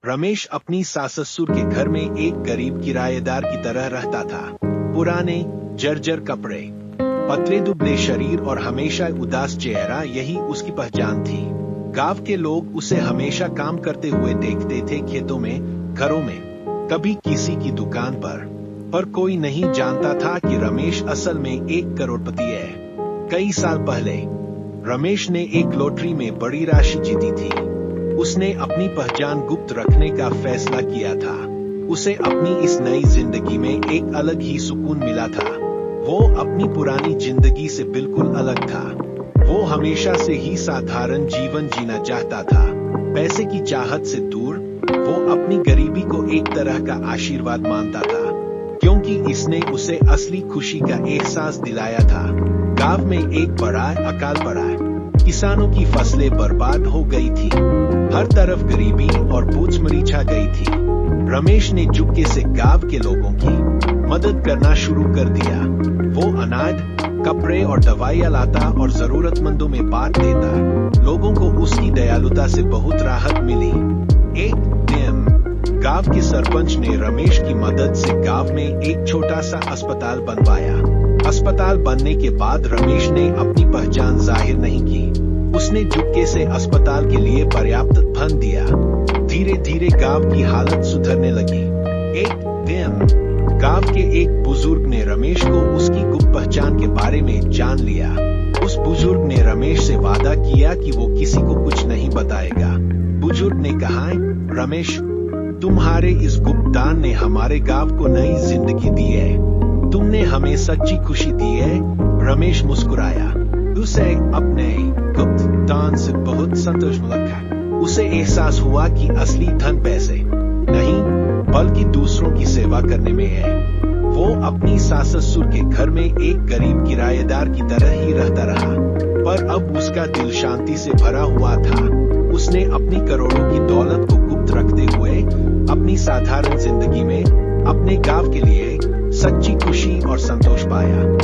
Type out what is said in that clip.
रमेश अपनी सास ससुर के घर में एक गरीब किराएदार की तरह रहता था। पुराने जर्जर कपड़े, पतले दुबले शरीर और हमेशा उदास चेहरा, यही उसकी पहचान थी। गांव के लोग उसे हमेशा काम करते हुए देखते थे, खेतों में, घरों में, कभी किसी की दुकान पर कोई नहीं जानता था कि रमेश असल में एक करोड़पति है। कई साल पहले रमेश ने एक लॉटरी में बड़ी राशि जीती थी। उसने अपनी पहचान गुप्त रखने का फैसला किया था। उसे अपनी इस नई जिंदगी में एक अलग ही सुकून मिला था। वो अपनी पुरानी जिंदगी से बिल्कुल अलग था। वो हमेशा से ही साधारण जीवन जीना चाहता था, पैसे की चाहत से दूर। वो अपनी गरीबी को एक तरह का आशीर्वाद मानता था, क्योंकि इसने उसे असली खुशी का एहसास दिलाया था। गांव में एक बड़ा अकाल पड़ा। किसानों की फसलें बर्बाद हो गई थी। हर तरफ गरीबी और भूखमरी छा गई थी। रमेश ने चुपके से गांव के लोगों की मदद करना शुरू कर दिया। वो अनाज, कपड़े और दवाइयां लाता और जरूरतमंदों में बांट देता। लोगों को उसकी दयालुता से बहुत राहत मिली। एक दिन गांव के सरपंच ने रमेश की मदद से गांव में एक छोटा सा अस्पताल बनवाया। अस्पताल बनने के बाद रमेश ने अपनी पहचान जाहिर नहीं की। उसने चुपके से अस्पताल के लिए पर्याप्त धन दिया। धीरे धीरे गांव की हालत सुधरने लगी। एक दिन गांव के एक बुजुर्ग ने रमेश को उसकी गुप्त पहचान के बारे में जान लिया। उस बुजुर्ग ने रमेश से वादा किया कि वो किसी को कुछ नहीं बताएगा। बुजुर्ग ने कहा, रमेश, तुम्हारे इस गुप्त दान ने हमारे गांव को नई जिंदगी दी है। तुमने हमें सच्ची खुशी दी है। रमेश मुस्कुराया। उसे अपने गुप्त दान से बहुत संतोष मिला। उसे एहसास हुआ कि असली धन पैसे नहीं, बल्कि दूसरों की सेवा करने में है। वो अपनी सास ससुर के घर में एक गरीब किराएदार की तरह ही रहता रहा, पर अब उसका दिल शांति से भरा हुआ था। उसने अपनी करोड़ों की दौलत को गुप्त रखते हुए अपनी साधारण जिंदगी में अपने गांव के लिए सच्ची खुशी और संतोष पाया।